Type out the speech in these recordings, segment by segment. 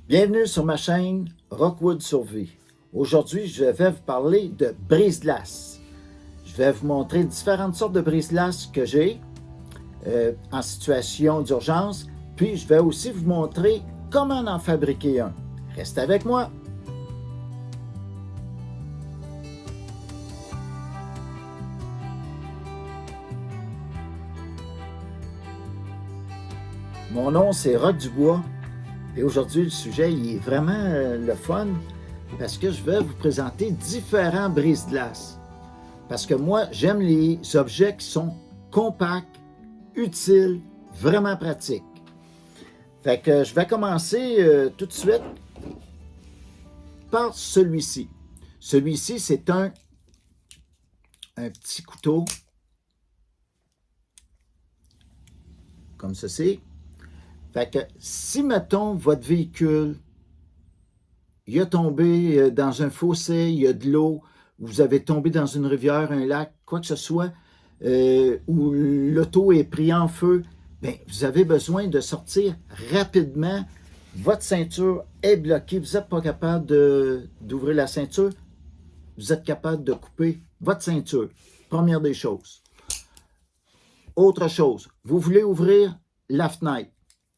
Bienvenue sur ma chaîne Rockwood Survie. Aujourd'hui, je vais vous parler de brise-glace. Je vais vous montrer différentes sortes de brise-glace que j'ai en situation d'urgence. Puis, je vais aussi vous montrer comment en fabriquer un. Restez avec moi. Mon nom, c'est Rock Dubois. Et aujourd'hui, le sujet il est vraiment le fun parce que je vais vous présenter différents brise-glace. Parce que moi, j'aime les objets qui sont compacts, utiles, vraiment pratiques. Fait que je vais commencer tout de suite par celui-ci. Celui-ci, c'est un petit couteau comme ceci. Fait que si, mettons, votre véhicule, il a tombé dans un fossé, il y a de l'eau, vous avez tombé dans une rivière, un lac, quoi que ce soit, où l'auto est pris en feu, bien, vous avez besoin de sortir rapidement. Votre ceinture est bloquée, vous n'êtes pas capable d'ouvrir la ceinture, vous êtes capable de couper votre ceinture. Première des choses. Autre chose, vous voulez ouvrir la fenêtre.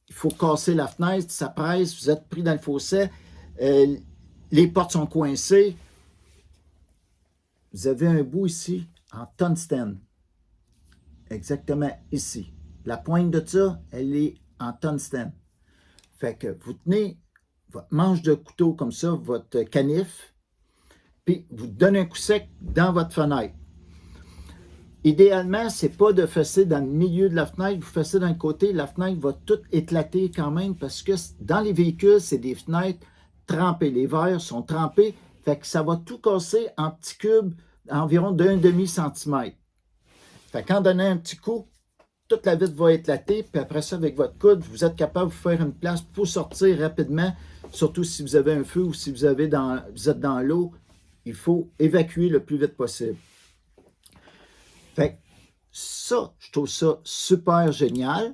Il faut casser la fenêtre, ça presse, vous êtes pris dans le fossé, les portes sont coincées. Vous avez un bout ici en tungstène. Exactement ici. La pointe de ça, elle est en tungstène. Fait que vous tenez votre manche de couteau comme ça, votre canif, puis vous donnez un coup sec dans votre fenêtre. Idéalement, ce n'est pas de fesser dans le milieu de la fenêtre, vous fessez dans le côté, la fenêtre va toute éclater quand même parce que dans les véhicules, c'est des fenêtres trempées. Les verres sont trempés, fait que ça va tout casser en petits cubes environ d'1,5 cm. Fait qu'en donnant un petit coup, toute la vitre va éclater, puis après ça, avec votre coude, vous êtes capable de vous faire une place pour sortir rapidement, surtout si vous avez un feu ou si vous êtes dans l'eau, il faut évacuer le plus vite possible. Fait que ça, je trouve ça super génial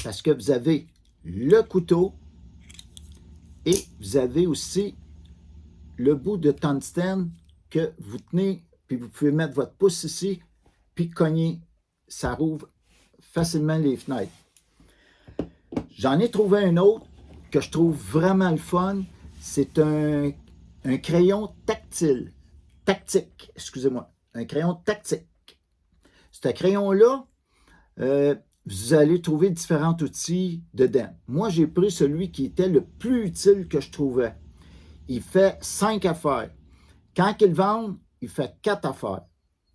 parce que vous avez le couteau et vous avez aussi le bout de tungstène que vous tenez, puis vous pouvez mettre votre pouce ici, puis cogner, ça rouvre facilement les fenêtres. J'en ai trouvé un autre que je trouve vraiment le fun, c'est un crayon tactique, excusez-moi, un crayon tactique. Ce crayon-là, vous allez trouver différents outils dedans. Moi, j'ai pris celui qui était le plus utile que je trouvais. Il fait 5 affaires. Quand ils le vendent, il fait 4 affaires.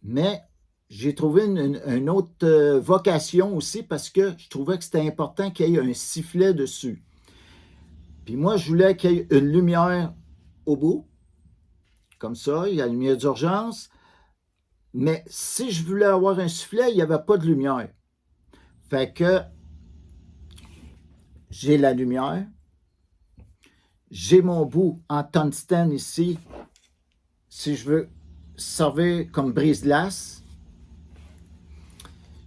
Mais j'ai trouvé une autre vocation aussi parce que je trouvais que c'était important qu'il y ait un sifflet dessus. Puis moi, je voulais qu'il y ait une lumière au bout. Comme ça, il y a la lumière d'urgence. Mais si je voulais avoir un sifflet, il n'y avait pas de lumière. Fait que j'ai la lumière. J'ai mon bout en tungstène ici. Si je veux servir comme brise-glace.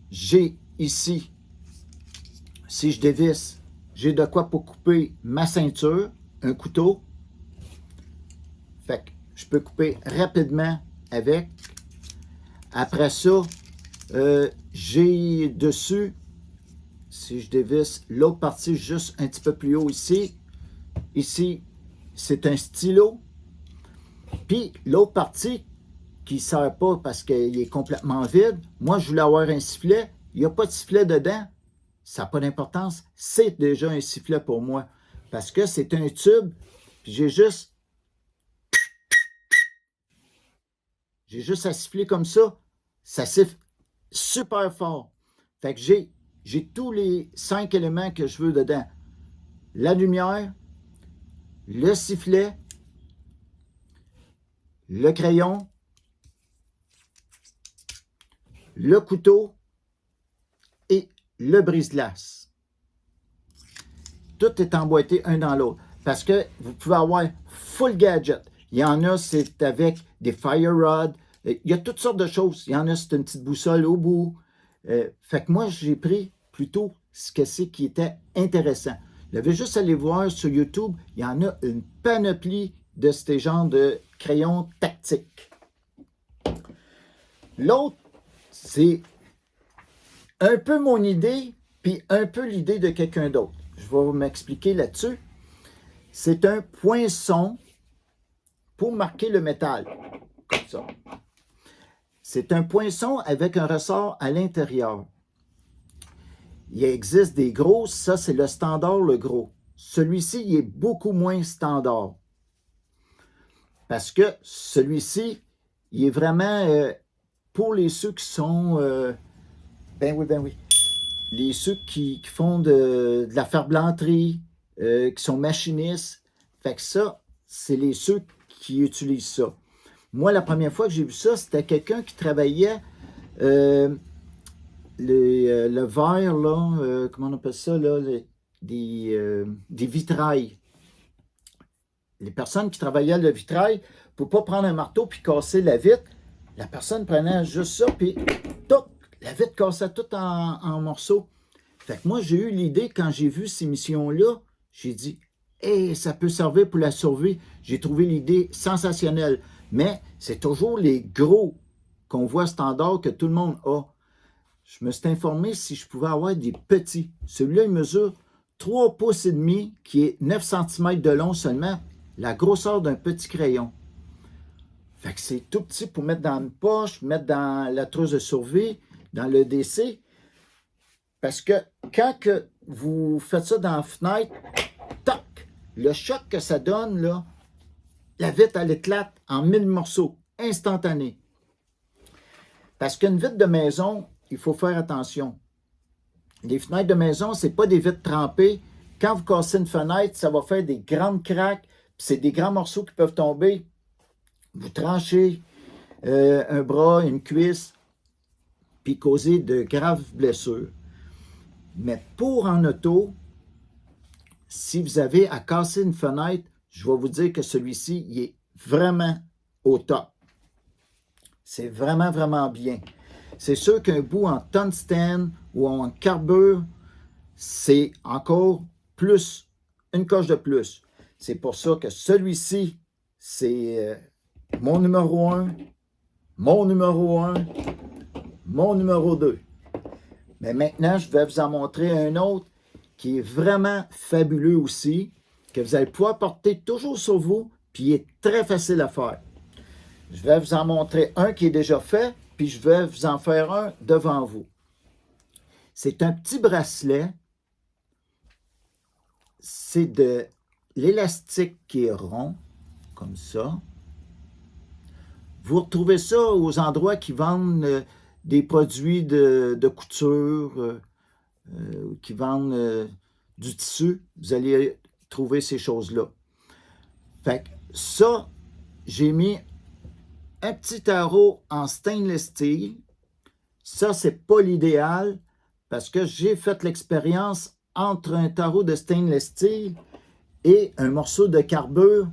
J'ai ici, si je dévisse, j'ai de quoi pour couper ma ceinture, un couteau. Fait que je peux couper rapidement avec. Après ça, j'ai dessus, si je dévisse l'autre partie juste un petit peu plus haut ici, c'est un stylo. Puis l'autre partie qui ne sert pas parce qu'il est complètement vide, moi je voulais avoir un sifflet, il n'y a pas de sifflet dedans, ça n'a pas d'importance, c'est déjà un sifflet pour moi. Parce que c'est un tube, puis j'ai juste à siffler comme ça. Ça siffle super fort. Fait que j'ai tous les 5 éléments que je veux dedans. La lumière, le sifflet, le crayon, le couteau et le brise-glace. Tout est emboîté un dans l'autre. Parce que vous pouvez avoir full gadget. Il y en a, c'est avec des fire rods. Il y a toutes sortes de choses. Il y en a, c'est une petite boussole au bout. Fait que moi, j'ai pris plutôt ce que c'est qui était intéressant. Vous avez juste à aller voir sur YouTube, il y en a une panoplie de ces genres de crayons tactiques. L'autre, c'est un peu mon idée, puis un peu l'idée de quelqu'un d'autre. Je vais m'expliquer là-dessus. C'est un poinçon pour marquer le métal, comme ça. C'est un poinçon avec un ressort à l'intérieur. Il existe des gros, ça c'est le standard, le gros. Celui-ci, il est beaucoup moins standard. Parce que celui-ci, il est vraiment pour les ceux qui sont... ben oui. Les ceux qui font de la ferblanterie, qui sont machinistes. Fait que ça, c'est ceux qui utilisent ça. Moi, la première fois que j'ai vu ça, c'était quelqu'un qui travaillait le verre, là, comment on appelle ça, là, des vitrails. Les personnes qui travaillaient le vitrail, pour ne pas prendre un marteau puis casser la vitre, la personne prenait juste ça, puis toc, la vitre cassait tout en morceaux. Fait que moi, j'ai eu l'idée, quand j'ai vu ces missions-là, j'ai dit, hey, ça peut servir pour la survie. J'ai trouvé l'idée sensationnelle. Mais c'est toujours les gros qu'on voit standard que tout le monde a. Je me suis informé si je pouvais avoir des petits. Celui-là, il mesure 3 pouces et demi, qui est 9 cm de long seulement, la grosseur d'un petit crayon. Fait que c'est tout petit pour mettre dans une poche, mettre dans la trousse de survie, dans le DC. Parce que quand que vous faites ça dans la fenêtre, toc, le choc que ça donne, là, la vitre, elle éclate en 1000 morceaux, instantané. Parce qu'une vitre de maison, il faut faire attention. Les fenêtres de maison, ce n'est pas des vitres trempées. Quand vous cassez une fenêtre, ça va faire des grandes craques, puis c'est des grands morceaux qui peuvent tomber. Vous tranchez un bras, une cuisse, puis causer de graves blessures. Mais pour en auto, si vous avez à casser une fenêtre, je vais vous dire que celui-ci, il est vraiment au top. C'est vraiment, vraiment bien. C'est sûr qu'un bout en tungstène ou en carbure, c'est encore plus, une coche de plus. C'est pour ça que celui-ci, c'est mon numéro 1, mon numéro 1, mon numéro 2. Mais maintenant, je vais vous en montrer un autre qui est vraiment fabuleux aussi, que vous allez pouvoir porter toujours sur vous, puis il est très facile à faire. Je vais vous en montrer un qui est déjà fait, puis je vais vous en faire un devant vous. C'est un petit bracelet. C'est de l'élastique qui est rond, comme ça. Vous retrouvez ça aux endroits qui vendent des produits de couture, qui vendent du tissu. Vous allez trouver ces choses-là. Fait que ça, j'ai mis un petit tarot en stainless steel. Ça, c'est pas l'idéal parce que j'ai fait l'expérience entre un tarot de stainless steel et un morceau de carbure.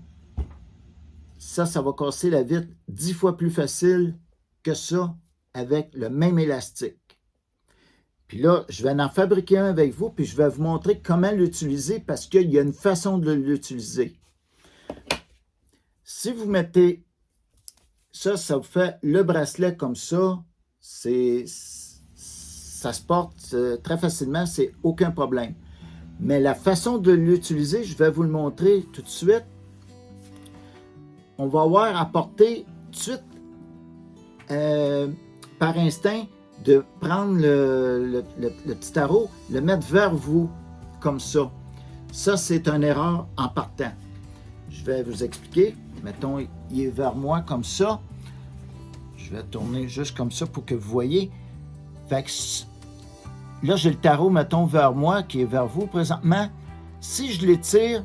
Ça va casser la vitre 10 fois plus facile que ça avec le même élastique. Puis là, je vais en fabriquer un avec vous, puis je vais vous montrer comment l'utiliser parce qu'il y a une façon de l'utiliser. Si vous mettez ça, ça vous fait le bracelet comme ça. Ça se porte très facilement, c'est aucun problème. Mais la façon de l'utiliser, je vais vous le montrer tout de suite. On va avoir à porter tout de suite, par instinct, de prendre le petit tarot, le mettre vers vous, comme ça. Ça, c'est une erreur en partant. Je vais vous expliquer. Mettons, il est vers moi comme ça. Je vais tourner juste comme ça pour que vous voyez. Fait que là, j'ai le tarot, mettons, vers moi, qui est vers vous présentement. Si je l'étire,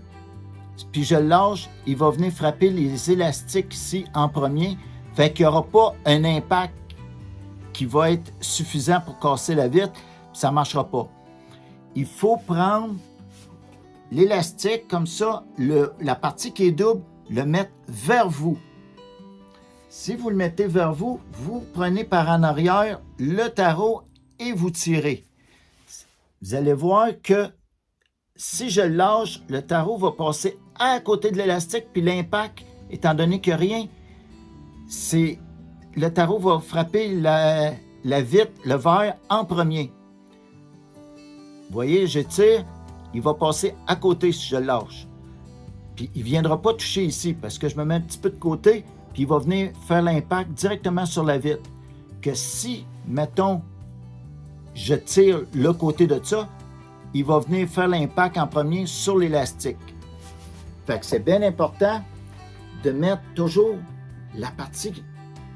puis je le lâche, il va venir frapper les élastiques ici en premier. Fait qu'il n'y aura pas un impact qui va être suffisant pour casser la vitre, ça ne marchera pas. Il faut prendre l'élastique comme ça, la partie qui est double, le mettre vers vous. Si vous le mettez vers vous, vous prenez par en arrière le tarot et vous tirez. Vous allez voir que si je le lâche, le tarot va passer à côté de l'élastique, puis l'impact, étant donné qu'il n'y a rien, le tarot va frapper la vitre, le verre en premier. Vous voyez, je tire, il va passer à côté si je le lâche. Puis il ne viendra pas toucher ici parce que je me mets un petit peu de côté, puis il va venir faire l'impact directement sur la vitre. Que si, mettons, je tire le côté de ça, il va venir faire l'impact en premier sur l'élastique. Fait que c'est bien important de mettre toujours la partie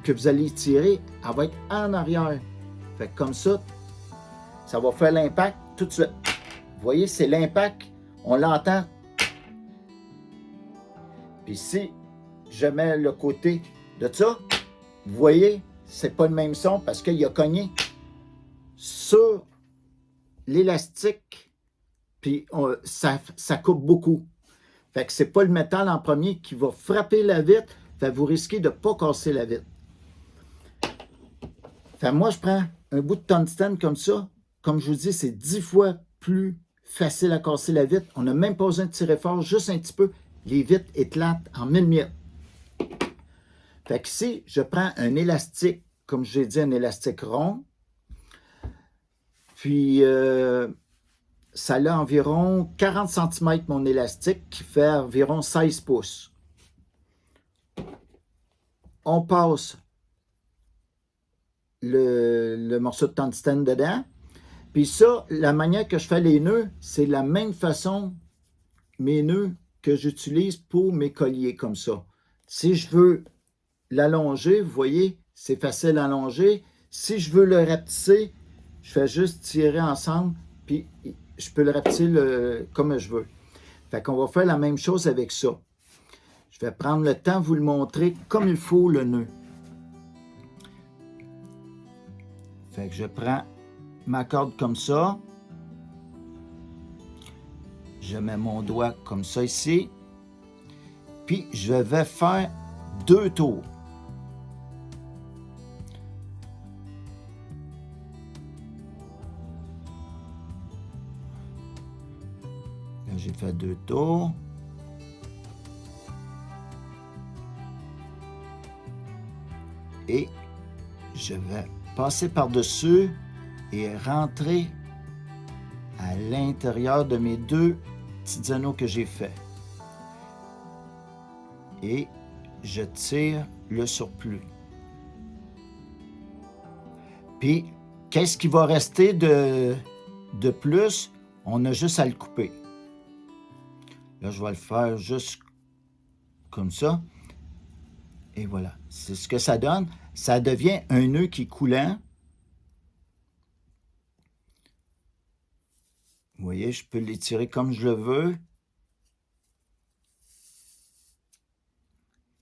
que vous allez tirer, elle va être en arrière. Fait que comme ça, ça va faire l'impact tout de suite. Vous voyez, c'est l'impact, on l'entend. Puis si je mets le côté de ça, vous voyez, c'est pas le même son parce qu'il a cogné sur l'élastique, puis ça coupe beaucoup. Fait que c'est pas le métal en premier qui va frapper la vitre, fait que vous risquez de ne pas casser la vitre. Fait que moi, je prends un bout de tungstène comme ça. Comme je vous dis, c'est 10 fois plus facile à casser la vitre. On n'a même pas besoin de tirer fort, juste un petit peu. Les vitres éclatent en 1000 miettes. Fait que si je prends un élastique, comme j'ai dit, un élastique rond, puis ça a environ 40 cm mon élastique, qui fait environ 16 pouces. On passe le morceau de tungstène dedans. Puis ça, la manière que je fais les nœuds, c'est la même façon, mes nœuds que j'utilise pour mes colliers, comme ça. Si je veux l'allonger, vous voyez, c'est facile à allonger. Si je veux le rapetisser, je fais juste tirer ensemble, puis je peux le rapetisser comme je veux. Fait qu'on va faire la même chose avec ça. Je vais prendre le temps de vous le montrer comme il faut, le nœud. Fait que je prends ma corde comme ça. Je mets mon doigt comme ça ici. Puis je vais faire 2 tours. Là, j'ai fait 2 tours. Et je vais passer par-dessus et rentrer à l'intérieur de mes 2 petits anneaux que j'ai faits. Et je tire le surplus. Puis, qu'est-ce qui va rester de plus? On a juste à le couper. Là, je vais le faire juste comme ça. Et voilà, c'est ce que ça donne. Ça devient un nœud qui est coulant. Vous voyez, je peux l'étirer comme je le veux.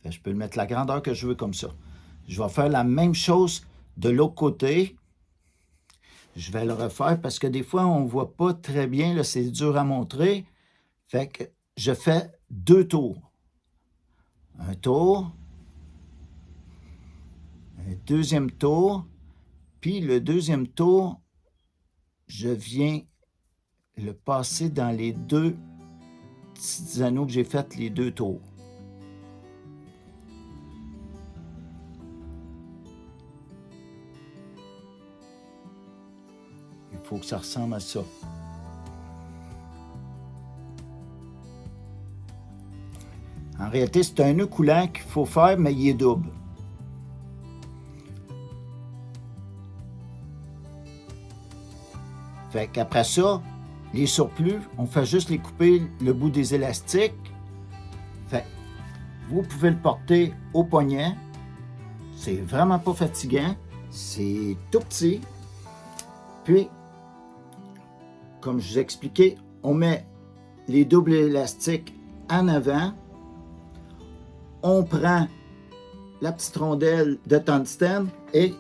Je peux le mettre la grandeur que je veux comme ça. Je vais faire la même chose de l'autre côté. Je vais le refaire parce que des fois, on ne voit pas très bien. Là, c'est dur à montrer. Fait que je fais 2 tours. Un tour. Un deuxième tour. Puis le deuxième tour, je viens le passer dans les 2 petits anneaux que j'ai fait les 2 tours. Il faut que ça ressemble à ça. En réalité, c'est un nœud coulant qu'il faut faire, mais il est double. Fait qu'après ça, les surplus, on fait juste les couper le bout des élastiques. Fait vous pouvez le porter au poignet. C'est vraiment pas fatigant. C'est tout petit. Puis, comme je vous ai expliqué, on met les doubles élastiques en avant. On prend la petite rondelle de tungstène et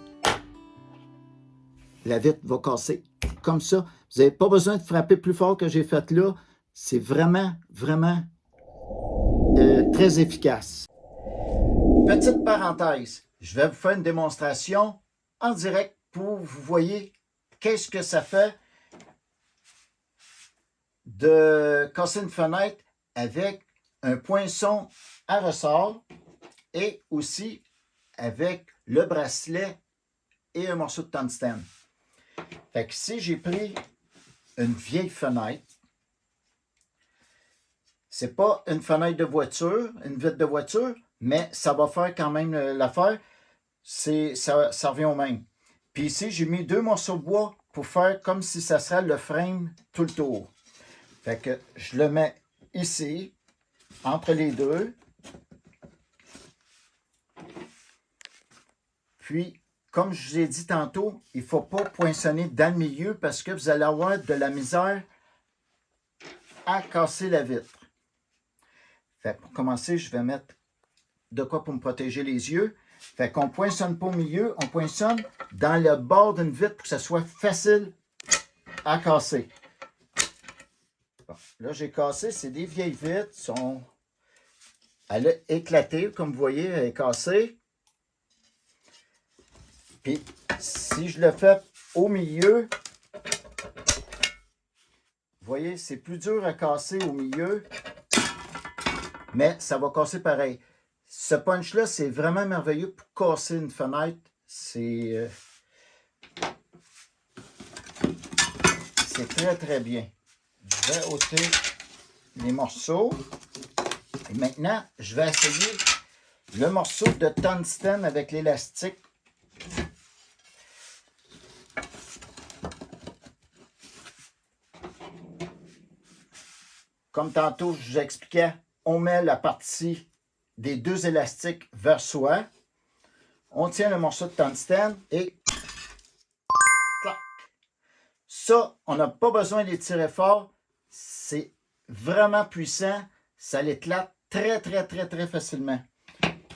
la vitre va casser comme ça. Vous n'avez pas besoin de frapper plus fort que j'ai fait là. C'est vraiment, vraiment très efficace. Petite parenthèse, je vais vous faire une démonstration en direct pour vous voyez qu'est-ce que ça fait de casser une fenêtre avec un poinçon à ressort et aussi avec le bracelet et un morceau de tungstène. Fait que si j'ai pris une vieille fenêtre, c'est pas une fenêtre de voiture, une vitre de voiture, mais ça va faire quand même l'affaire. Ça revient au même. Puis ici, j'ai mis 2 morceaux de bois pour faire comme si ça serait le frame tout le tour. Fait que je le mets ici, entre les deux. Puis, comme je vous ai dit tantôt, il ne faut pas poinçonner dans le milieu parce que vous allez avoir de la misère à casser la vitre. Fait que pour commencer, je vais mettre de quoi pour me protéger les yeux. Fait qu'on ne poinçonne pas au milieu, on poinçonne dans le bord d'une vitre pour que ça soit facile à casser. Bon, là, j'ai cassé, c'est des vieilles vitres. Elle a éclaté, comme vous voyez, elle est cassée. Puis, si je le fais au milieu, vous voyez, c'est plus dur à casser au milieu, mais ça va casser pareil. Ce punch-là, c'est vraiment merveilleux pour casser une fenêtre. C'est très, très bien. Je vais ôter les morceaux. Et maintenant, je vais essayer le morceau de tungstène avec l'élastique. Comme tantôt, je vous expliquais, on met la partie des 2 élastiques vers soi. On tient le morceau de tungstène et clac. Ça, on n'a pas besoin d'étirer fort. C'est vraiment puissant. Ça l'éclate très, très, très, très facilement.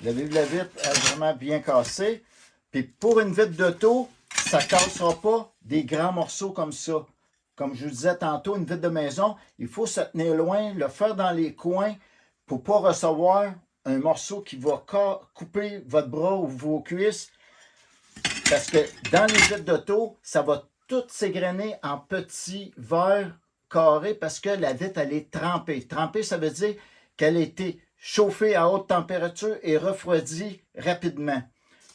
Vous avez vu, la vitre est vraiment bien cassée. Puis pour une vitre d'auto, ça ne cassera pas des grands morceaux comme ça. Comme je vous disais tantôt, une vitre de maison, il faut se tenir loin, le faire dans les coins pour ne pas recevoir un morceau qui va couper votre bras ou vos cuisses. Parce que dans les vitres d'auto, ça va tout s'égrener en petits verres carrés parce que la vitre, elle est trempée. Trempée, ça veut dire qu'elle a été chauffée à haute température et refroidie rapidement.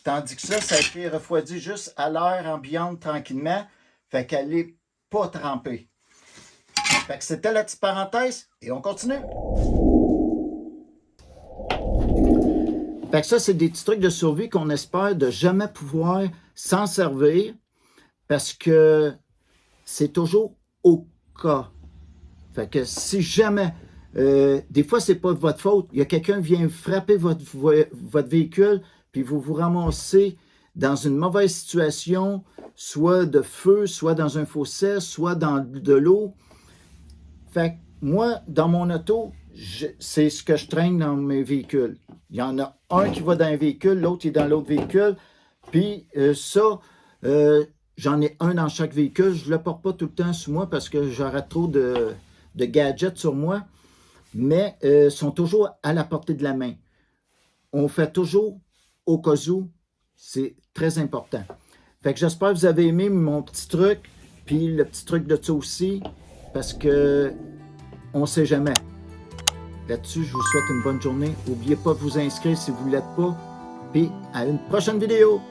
Tandis que ça a été refroidi juste à l'air ambiante tranquillement. Fait qu'elle n'est pas trempée. Fait que c'était la petite parenthèse et on continue. Fait que ça, c'est des petits trucs de survie qu'on espère de jamais pouvoir s'en servir parce que c'est toujours au cas. Fait que si jamais, des fois, c'est pas de votre faute, il y a quelqu'un qui vient frapper votre véhicule, puis vous vous ramassez dans une mauvaise situation, soit de feu, soit dans un fossé, soit dans de l'eau. Fait que moi, dans mon auto, c'est ce que je traîne dans mes véhicules. Il y en a un qui va dans un véhicule, l'autre est dans l'autre véhicule. Puis j'en ai un dans chaque véhicule. Je ne le porte pas tout le temps sur moi parce que j'aurais trop de gadgets sur moi. Mais sont toujours à la portée de la main. On fait toujours au cas où. C'est très important. Fait que j'espère que vous avez aimé mon petit truc. Puis le petit truc de ça aussi. Parce que on ne sait jamais. Là-dessus, je vous souhaite une bonne journée. N'oubliez pas de vous inscrire si vous ne l'êtes pas. Puis à une prochaine vidéo.